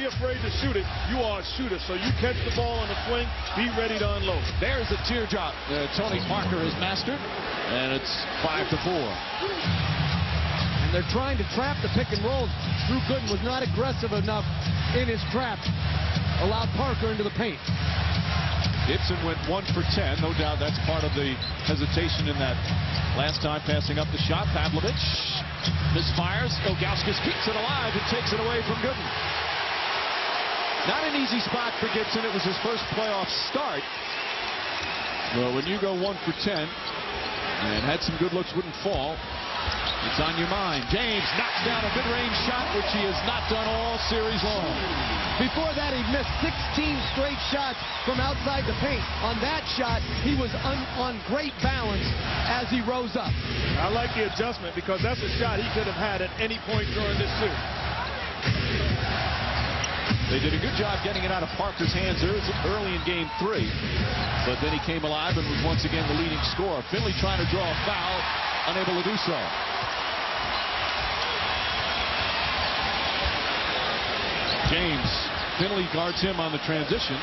afraid to shoot it. You are a shooter, so you catch the ball on the swing, be ready to unload. There's a teardrop Tony Parker has mastered, and it's 5-4. And they're trying to trap the pick and roll. Drew Gooden was not aggressive enough in his trap. Allowed Parker into the paint. Gibson went 1 for 10. No doubt that's part of the hesitation in that last time passing up the shot. Pavlovic misfires. Ilgauskas keeps it alive and takes it away from Gooden. Not an easy spot for Gibson. It was his first playoff start. Well, when you go 1 for 10 and had some good looks, wouldn't fall, it's on your mind. James knocks down a mid-range shot, which he has not done all series long. Before that, he missed 16 straight shots from outside the paint. On that shot, he was on great balance as he rose up. I like the adjustment because that's a shot he could have had at any point during this series. They did a good job getting it out of Parker's hands early in Game 3. But then he came alive and was once again the leading scorer. Finley trying to draw a foul, unable to do so. James, Finley guards him on the transition.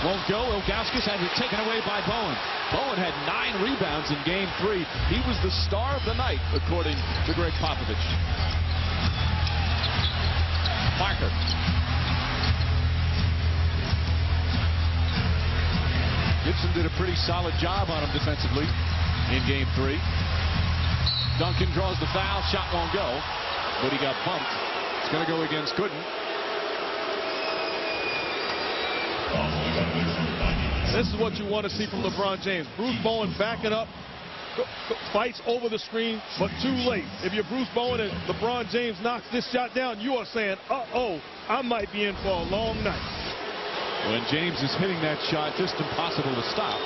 Won't go. Ilgauskas has it taken away by Bowen. Bowen had 9 rebounds in Game 3. He was the star of the night, according to Greg Popovich. Parker. Gibson did a pretty solid job on him defensively in Game 3. Duncan draws the foul. Shot won't go, but he got bumped. It's going to go against Gooden. This is what you want to see from LeBron James. Bruce Bowen backing up, fights over the screen, but too late. If you're Bruce Bowen and LeBron James knocks this shot down, you are saying, uh-oh, I might be in for a long night. When James is hitting that shot, just impossible to stop.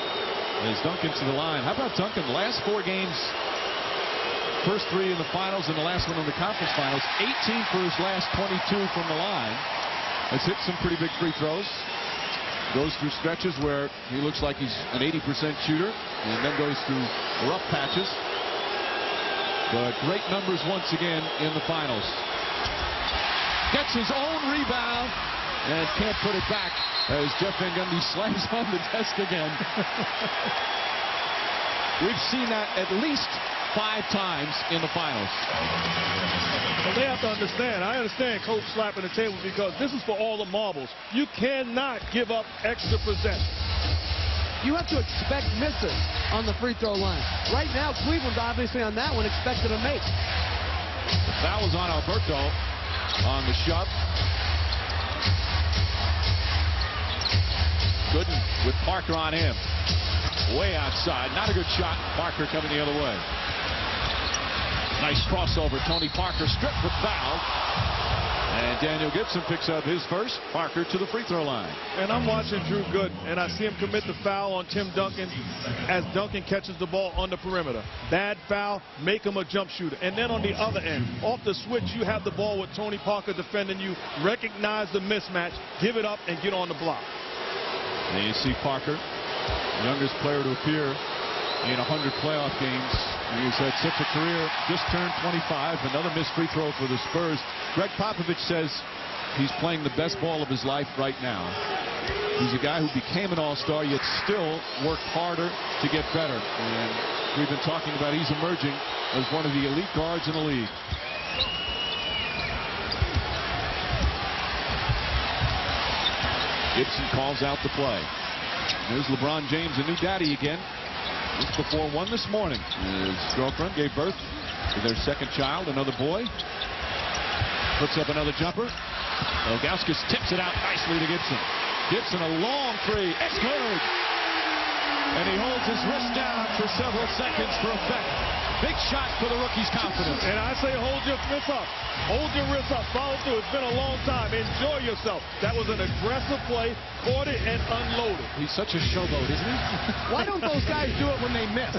As Duncan to the line. How about Duncan? The last 4 games, first 3 in the finals and the last one in the conference finals, 18 for his last 22 from the line. Has hit some pretty big free throws. Goes through stretches where he looks like he's an 80% shooter and then goes through rough patches. But great numbers once again in the finals. Gets his own rebound and can't put it back as Jeff Van Gundy slams on the desk again. We've seen that at least 5 times in the finals. But they have to understand. I understand Coach slapping the table because this is for all the marbles. You cannot give up extra possessions. You have to expect misses on the free throw line. Right now, Cleveland's obviously on that one expected to make. The foul is on Alberto on the shove. Gooden with Parker on him. Way outside. Not a good shot. Parker coming the other way. Nice crossover. Tony Parker stripped with foul. And Daniel Gibson picks up his first. Parker to the free throw line. And I'm watching Drew Gooden, and I see him commit the foul on Tim Duncan as Duncan catches the ball on the perimeter. Bad foul, make him a jump shooter. And then on the other end, off the switch, you have the ball with Tony Parker defending you. Recognize the mismatch, give it up, and get on the block. And you see Parker, youngest player to appear in 100 playoff games. He's had such a career, just turned 25. Another missed free throw for the Spurs. Greg Popovich says he's playing the best ball of his life right now. He's a guy who became an all-star, yet still worked harder to get better. And we've been talking about he's emerging as one of the elite guards in the league. Gibson calls out the play. There's LeBron James, a new daddy again. Just before 1 this morning. His girlfriend gave birth to their second child, another boy. Puts up another jumper. Ilgauskas tips it out nicely to Gibson. Gibson, a long 3. It's good. And he holds his wrist down for several seconds for effect. Big shot for the rookie's confidence. And I say hold your wrist up. Hold your wrist up. Follow through. It's been a long time. Enjoy yourself. That was an aggressive play. Caught it and unloaded. He's such a showboat, isn't he? Why don't those guys do it when they miss?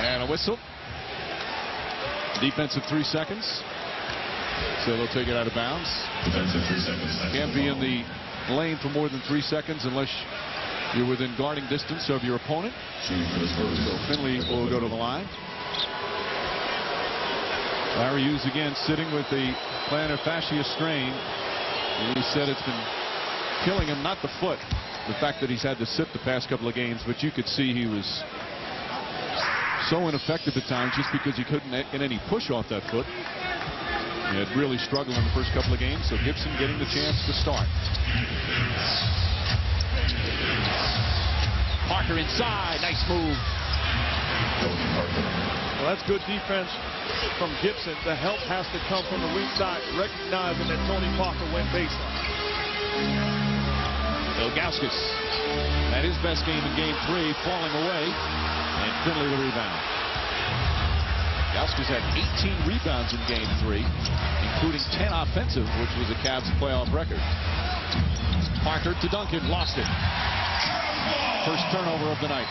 And a whistle. Defensive 3 seconds. So they'll take it out of bounds. Defensive 3 seconds. Can't be in the lane for more than 3 seconds unless you're within guarding distance of your opponent. So Finley will go to the line. Larry Hughes again sitting with the plantar fascia strain. And he said it's been killing him, not the foot, the fact that he's had to sit the past couple of games, but you could see he was so ineffective at times just because he couldn't get any push off that foot. He had really struggled in the first couple of games, so Gibson getting the chance to start. Parker inside, nice move. Well, that's good defense from Gibson. The help has to come from the weak side, recognizing that Tony Parker went baseline. Ilgauskas had his best game in game 3, falling away, and Finley the rebound. Ilgauskas had 18 rebounds in game 3, including 10 offensive, which was a Cavs playoff record. Parker to Duncan, lost it. First turnover of the night.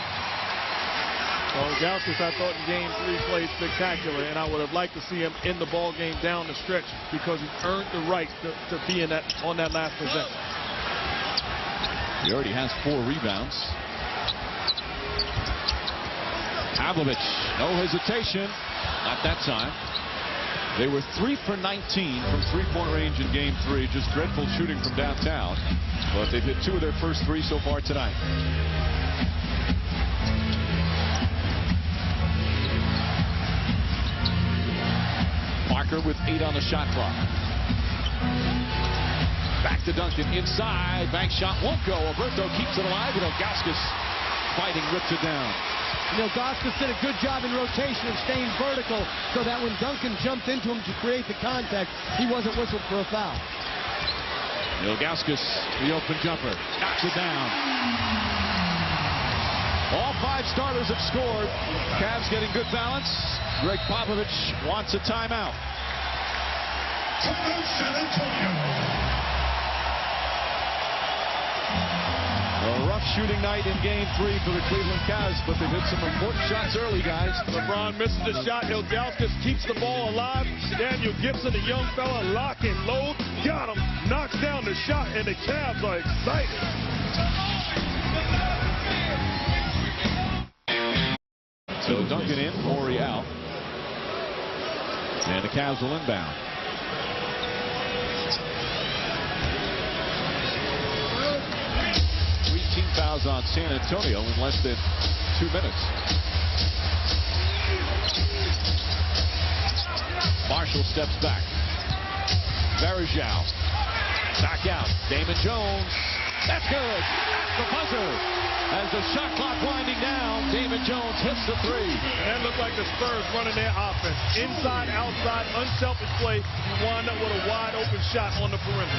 Well, Ilgauskas, I thought in game 3 played spectacular, and I would have liked to see him in the ball game down the stretch because he earned the right to be in on that last possession. He already has 4 rebounds. Pavlovic, no hesitation. Not that time. They were 3 for 19 from three-point range in game 3. Just dreadful shooting from downtown. But they've hit 2 of their first 3 so far tonight. Parker with 8 on the shot clock. Back to Duncan inside. Bank shot won't go. Alberto keeps it alive, but Ilgauskas fighting rips it down. Ilgauskas did a good job in rotation of staying vertical so that when Duncan jumped into him to create the contact, he wasn't whistled for a foul. Ilgauskas, the open jumper, knocks it down. All 5 starters have scored. Cavs getting good balance. Greg Popovich wants a timeout. San Antonio. A rough shooting night in game 3 for the Cleveland Cavs, but they've hit some important shots early, guys. LeBron misses the shot. Ilgauskas keeps the ball alive. Daniel Gibson, a young fella, lock and load. Got him. Knocks down the shot, and the Cavs are excited. So Duncan in, Morey out. And the Cavs will inbound. 3 team fouls on San Antonio in less than 2 minutes. Marshall steps back. Varejao. Back out. Damon Jones. That's good. The buzzer. As the shot clock winding down, Damon Jones hits the 3. And that looked like the Spurs running their offense. Inside, outside, unselfish play. You wind up with a wide open shot on the perimeter.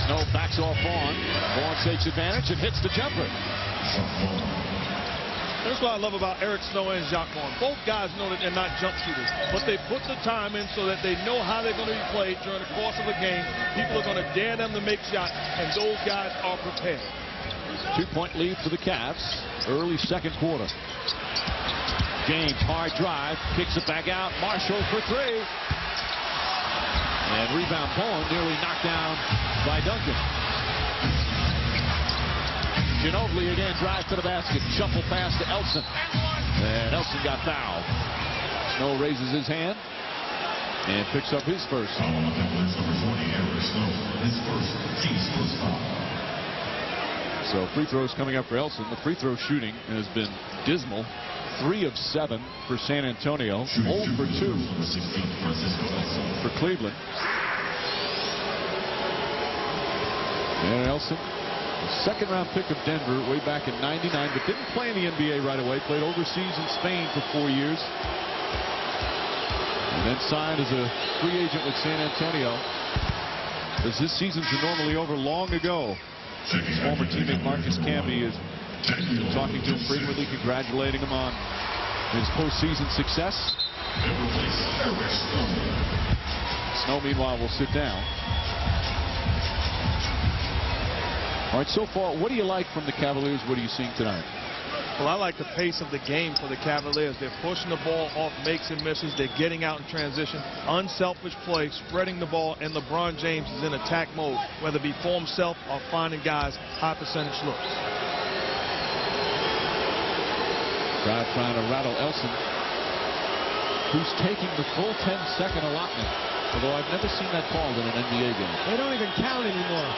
Snow backs off Vaughn. Vaughn takes advantage and hits the jumper. That's what I love about Eric Snow and Jacques Vaughn. Both guys know that they're not jump shooters, but they put the time in so that they know how they're going to be played during the course of a game. People are going to dare them to make shots, and those guys are prepared. 2-point lead for the Cavs. Early second quarter. James, hard drive, kicks it back out. Marshall for 3. And rebound Bowen nearly knocked down by Duncan. Ginobili again drives to the basket. Shuffle pass to Elson. And Elson got fouled. Snow raises his hand and picks up his first. So free throws coming up for Elson. The free throw shooting has been dismal. 3 of 7 for San Antonio. 0 for 2 for Cleveland. And Elson, second round pick of Denver way back in '99, but didn't play in the NBA right away. Played overseas in Spain for 4 years. And then signed as a free agent with San Antonio. As his seasons are normally over long ago. His former teammate Marcus Camby is talking to him frequently, congratulating him on his postseason success. Snow, meanwhile, will sit down. All right, so far, what do you like from the Cavaliers? What are you seeing tonight? Well, I like the pace of the game for the Cavaliers. They're pushing the ball off makes and misses. They're getting out in transition. Unselfish play, spreading the ball, and LeBron James is in attack mode, whether it be for himself or finding guys high percentage looks. Crowd trying to rattle Elson. who's taking the full 10-second allotment. Although I've never seen that called in an NBA game. They don't even count anymore.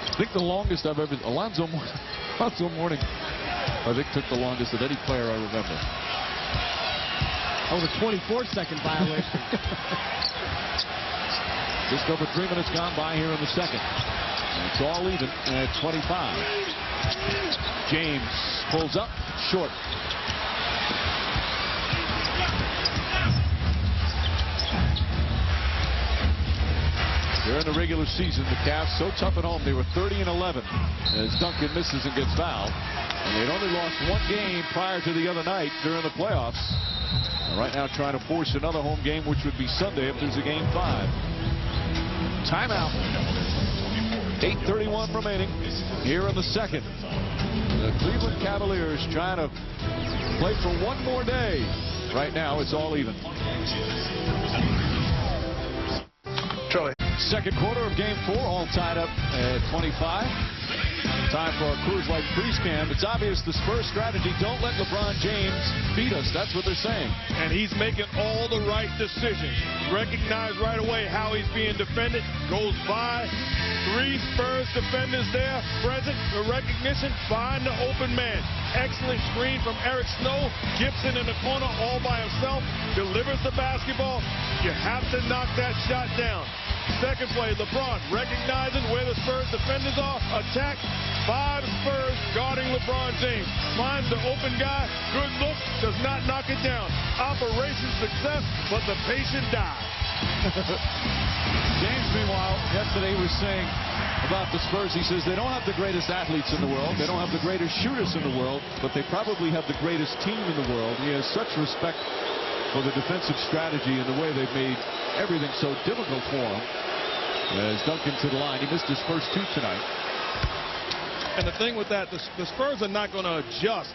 I think the longest I've ever... Alonzo Mourning, I think, took the longest of any player I remember. Oh, the 24-second violation. Just over 3 minutes gone by here in the second. And it's all even at 25. James pulls up, short. During the regular season, the Cavs so tough at home, they were 30-11 as Duncan misses and gets fouled. And they'd only lost one game prior to the other night during the playoffs. And right now trying to force another home game, which would be Sunday if there's a game 5. Timeout. 8:31 remaining here in the second. The Cleveland Cavaliers trying to play for one more day. Right now, it's all even. Charlie. Second quarter of game 4, all tied up at 25. Time for our Coors Light freeze cam. It's obvious the Spurs strategy, don't let LeBron James beat us. That's what they're saying. And he's making all the right decisions. Recognize right away how he's being defended. Goes by. 3 Spurs defenders there. Present. The recognition. Find the open man. Excellent screen from Eric Snow. Gibson in the corner all by himself. Delivers the basketball. You have to knock that shot down. Second play, LeBron recognizing where the Spurs defenders are. Attack. 5 Spurs guarding LeBron James. Finds the open guy. Good look. Does not knock it down. Operation success, but the patient died. James, meanwhile, yesterday was saying about the Spurs, he says they don't have the greatest athletes in the world. They don't have the greatest shooters in the world, but they probably have the greatest team in the world. He has such respect for the defensive strategy and the way they've made everything so difficult for him. As Duncan to the line, he missed his first 2 tonight. And the thing with that, the Spurs are not going to adjust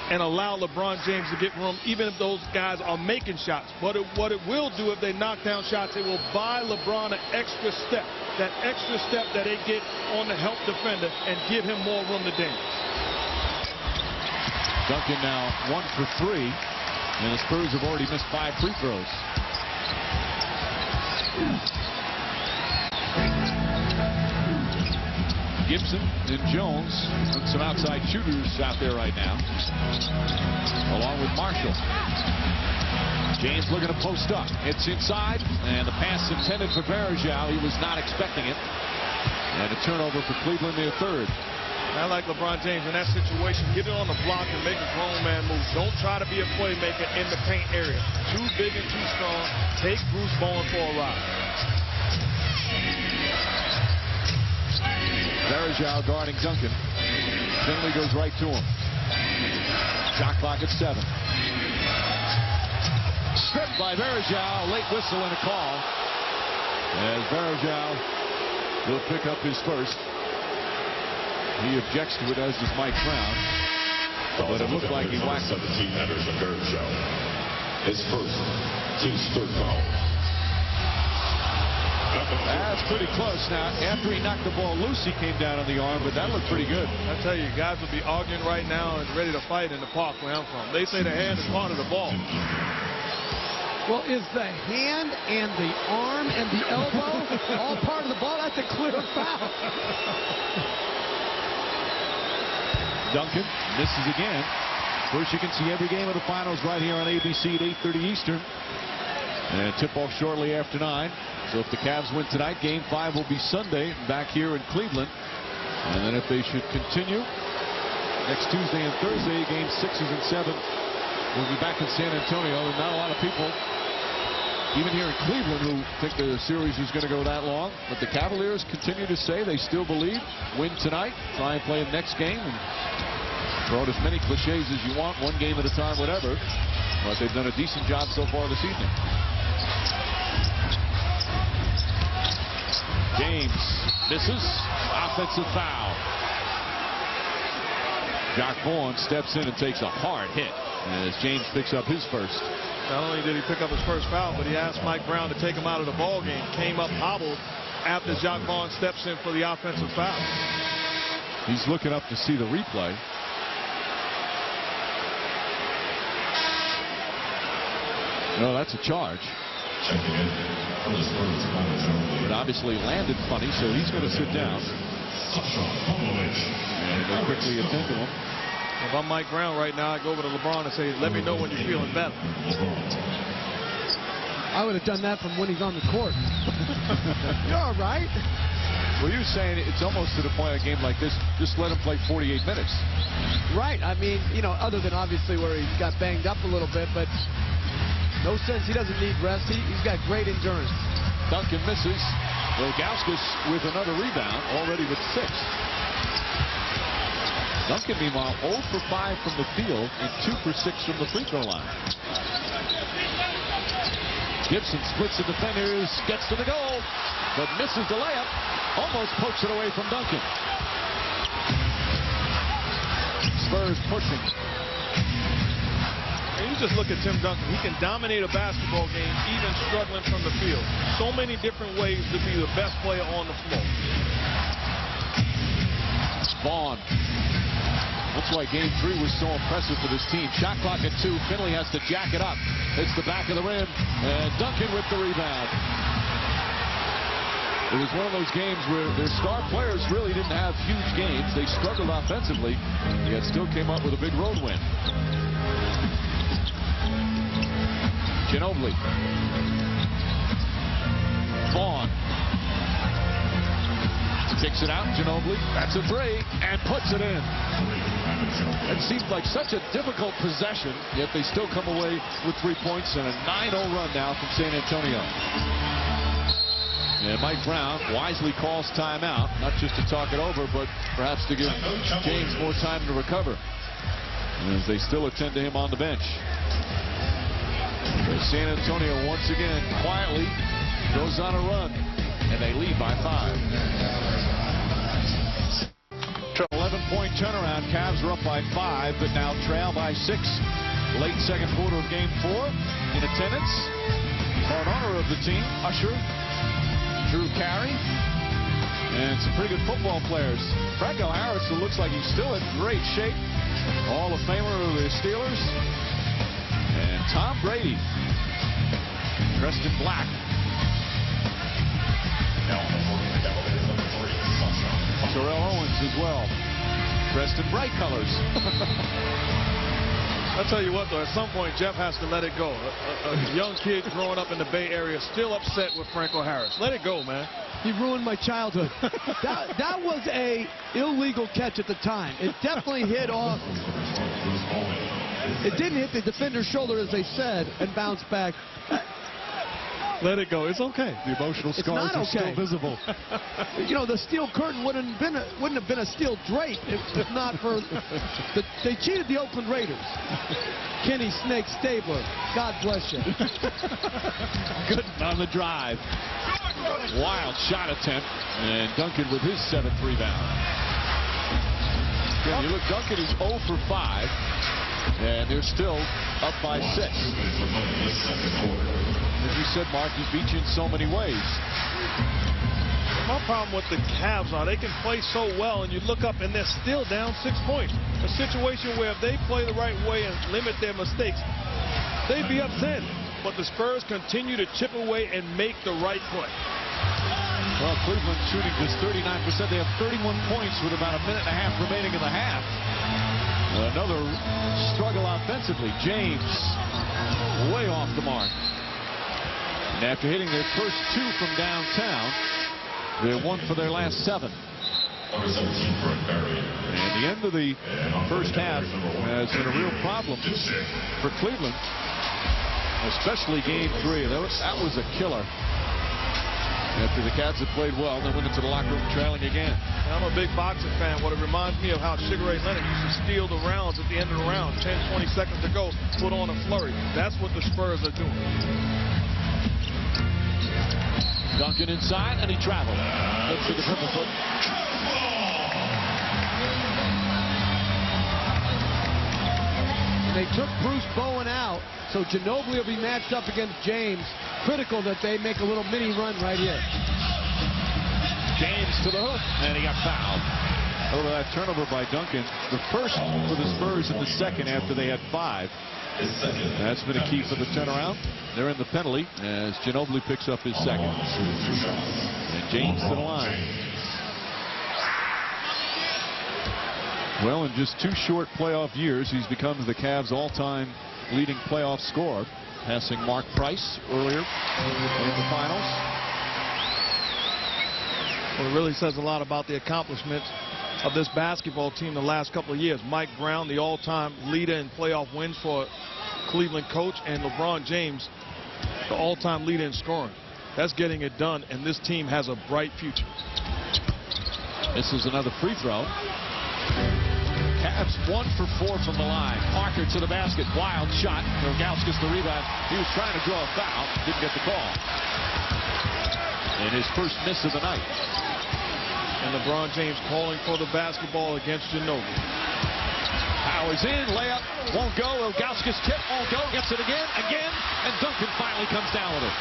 and allow LeBron James to get room, even if those guys are making shots. But what it will do if they knock down shots, it will buy LeBron an extra step. That extra step that they get on the help defender and give him more room to dance. Duncan now 1 for 3. And the Spurs have already missed 5 free throws. Gibson and Jones and some outside shooters out there right now, along with Marshall. James looking to post up. It's inside, and the pass intended for Varejao. He was not expecting it. And a turnover for Cleveland in the third. I like LeBron James in that situation. Get it on the block and make a grown man move. Don't try to be a playmaker in the paint area. Too big and too strong. Take Bruce Bowen for a ride. Varejao guarding Duncan. Finley goes right to him. Shot clock at 7. Stripped by Varejao. Late whistle and a call. As Varejao will pick up his first. He objects to it, as does Mike Brown. But it looked like he whacked him. 17 Anderson Varejao. His first team's third foul. That's pretty close. Now, after he knocked the ball loose, he came down on the arm, but that looked pretty good. I tell you, guys will be arguing right now and ready to fight in the park where I'm from. They say the hand is part of the ball. Well, is the hand and the arm and the elbow all part of the ball? That's a clear foul. Duncan misses again. Of course, you can see every game of the finals right here on ABC at 8:30 Eastern. And tip-off shortly after 9. So if the Cavs win tonight, Game 5 will be Sunday back here in Cleveland. And then if they should continue, next Tuesday and Thursday, Game 6s and 7 will be back in San Antonio. There's not a lot of people, even here in Cleveland, who think the series is going to go that long. But the Cavaliers continue to say they still believe. Win tonight, try and play the next game, and throw out as many cliches as you want, one game at a time, whatever. But they've done a decent job so far this evening. James misses. Offensive foul. Jacque Vaughn steps in and takes a hard hit as James picks up his first. Not only did he pick up his first foul, but he asked Mike Brown to take him out of the ball game. Came up hobbled after Jacque Vaughn steps in for the offensive foul. He's looking up to see the replay. No, that's a charge. It obviously landed funny, so he's going to sit down. And they'll quickly attend to him. If I'm Mike Brown right now, I go over to LeBron and say, let me know when you're feeling better. I would have done that from when he's on the court. You're all right. Well, you're saying it's almost to the point of a game like this, just let him play 48 minutes. Right. I mean, you know, other than obviously where he got banged up a little bit, but no sense. He doesn't need rest. He's got great endurance. Duncan misses. Ilgauskas with another rebound, already with 6. Duncan, meanwhile, 0 for 5 from the field and 2 for 6 from the free throw line. Gibson splits the defenders, gets to the goal, but misses the layup. Almost pokes it away from Duncan. Spurs pushing. And you just look at Tim Duncan. He can dominate a basketball game even struggling from the field. So many different ways to be the best player on the floor. Vaughn. That's why Game 3 was so impressive for this team. Shot clock at 2. Finley has to jack it up. It's the back of the rim. And Duncan with the rebound. It was one of those games where their star players really didn't have huge games. They struggled offensively, yet still came up with a big road win. Ginobili. Vaughn. Kicks it out. Ginobili. That's a 3. And puts it in. It seemed like such a difficult possession, yet they still come away with 3 points and a 9-0 run now from San Antonio. And Mike Brown wisely calls timeout, not just to talk it over, but perhaps to give James more time to recover, as they still attend to him on the bench. So San Antonio once again quietly goes on a run, and they lead by 5. 11-point turnaround. Cavs are up by 5, but now trail by 6. Late second quarter of Game 4. In attendance, in honor of the team, Usher, Drew Carey, and some pretty good football players. Franco Harris, who looks like he's still in great shape. Hall of Famer of the Steelers. And Tom Brady, dressed in black. Terrell Owens as well, dressed in bright colors. I'll tell you what, though, at some point, Jeff has to let it go. A young kid growing up in the Bay Area still upset with Franco Harris. Let it go, man. He ruined my childhood. That was a illegal catch at the time. It definitely hit off. It didn't hit the defender's shoulder, as they said, and bounced back. Let it go. It's okay. The emotional scars are still visible. You know, the steel curtain wouldn't have been a steel drape if not for they cheated the Oakland Raiders. Kenny Snake Stabler, God bless you. Good on the drive. Wild shot attempt, and Duncan with his 7th rebound. Again, you look, Duncan is 0 for 5, and they're still up by 6. As you said, Mark, he's beat you in so many ways. My problem with the Cavs are they can play so well, and you look up and they're still down 6 points. A situation where if they play the right way and limit their mistakes, they'd be upset. But the Spurs continue to chip away and make the right play. Well, Cleveland shooting just 39%. They have 31 points with about a minute and a half remaining in the half. Another struggle offensively. James way off the mark. And after hitting their first 2 from downtown, they're 1 for their last 7. And the end of the first half has been a real problem for Cleveland, especially Game 3. That was a killer. After the Cavs had played well, they went into the locker room trailing again. I'm a big boxing fan. What it reminds me of how Sugar Ray Leonard used to steal the rounds at the end of the round. 10, 20 seconds to go, put on a flurry. That's what the Spurs are doing. Duncan inside, and he traveled. Looks to the triple foot. They took Bruce Bowen out, so Ginobili will be matched up against James. Critical that they make a little mini run right here. James to the hook, and he got fouled. Over that turnover by Duncan. The first for the Spurs in the second after they had 5. That's been a key for the turnaround. They're in the penalty as Ginobili picks up his second. And James to the line. Well, in just 2 short playoff years, he's become the Cavs' all-time leading playoff scorer, passing Mark Price earlier in the finals. Well, it really says a lot about the accomplishments of this basketball team the last couple of years. Mike Brown, the all-time leader in playoff wins for Cleveland coach, and LeBron James, the all-time leader in scoring. That's getting it done, and this team has a bright future. This is another free throw. Cavs 1 for 4 from the line. Parker to the basket. Wild shot. Ilgauskas the rebound. He was trying to draw a foul. Didn't get the call. And his first miss of the night. And LeBron James calling for the basketball against Ginobili. Powers in. Layup. Won't go. Ilgauskas tip. Won't go. Gets it again. And Duncan finally comes down with it.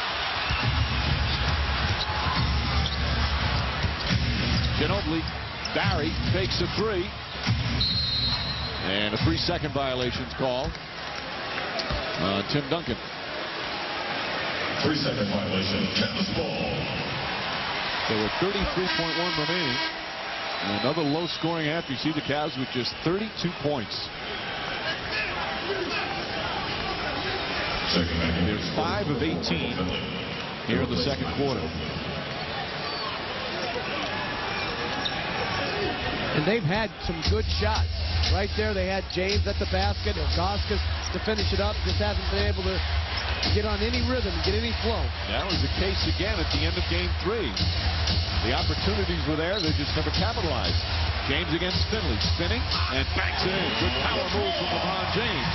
Ginobili. Barry fakes a 3. And a 3-second violation's called on Tim Duncan. 3-second violation. Cavs ball. There were 33.1 remaining. And another low-scoring half. You see the Cavs with just 32 points. They're 5 of 18 here in the second quarter. And they've had some good shots. Right there, they had James at the basket, Ilgauskas to finish it up. Just hasn't been able to get on any rhythm, get any flow. That was the case again at the end of Game 3. The opportunities were there, they just never capitalized. James against Finley, spinning and banks it in. Good power move from LeBron James.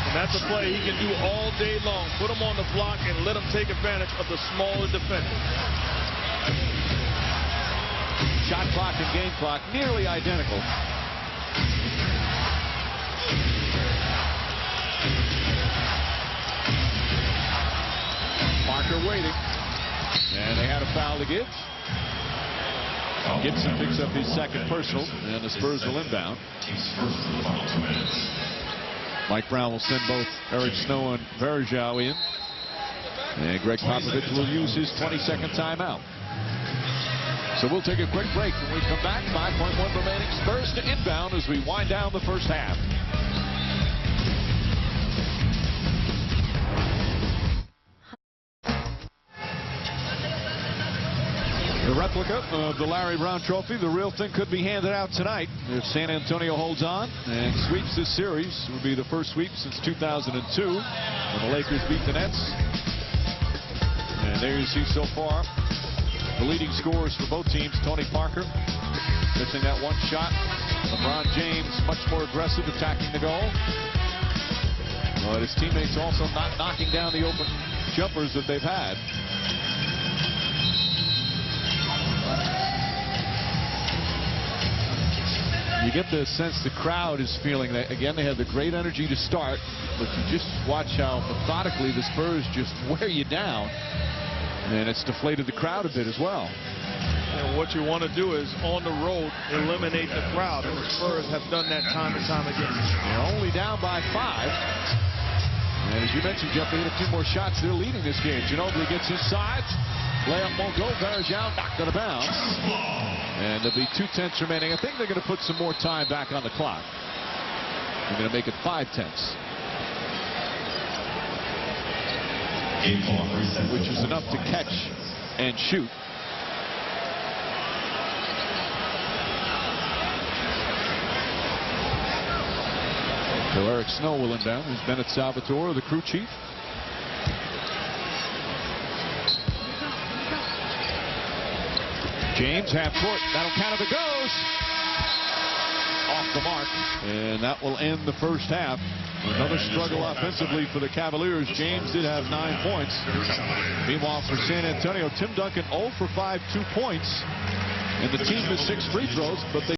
And that's a play he can do all day long. Put him on the block and let him take advantage of the smaller defender. Shot clock and game clock nearly identical. Parker waiting. And they had a foul to give. Gibson picks up his second personal, and the Spurs will inbound. Mike Brown will send both Eric Snow and Varejao in. And Greg Popovich will use his 22nd timeout. So we'll take a quick break. When we come back, 5.1 remaining. Spurs to inbound as we wind down the first half. The replica of the Larry Brown Trophy, the real thing, could be handed out tonight if San Antonio holds on and sweeps this series. It would be the first sweep since 2002 when the Lakers beat the Nets. And there you see so far the leading scorers for both teams. Tony Parker missing that one shot. LeBron James much more aggressive, attacking the goal. But his teammates also not knocking down the open jumpers that they've had. You get the sense the crowd is feeling that, again, they have the great energy to start, but you just watch how methodically the Spurs just wear you down, and it's deflated the crowd a bit as well. And what you want to do is, on the road, eliminate the crowd, and the Spurs have done that time and time again. They're only down by 5. And as you mentioned, Jeff, they hit a few more shots. They're leading this game. Ginobili gets inside. Layup won't go. Varejao knocked out of bounds. And there'll be 2/10 remaining. I think they're going to put some more time back on the clock. They're going to make it 5/10. Which is enough to catch and shoot. So Eric Snow will inbound. There's Bennett Salvatore, the crew chief. James, half court. That'll count if it goes. Off the mark. And that will end the first half. Another struggle offensively for the Cavaliers. James did have 9 points. Meanwhile, for San Antonio, Tim Duncan 0 for 5, 2 points. And the team missed 6 free throws, but they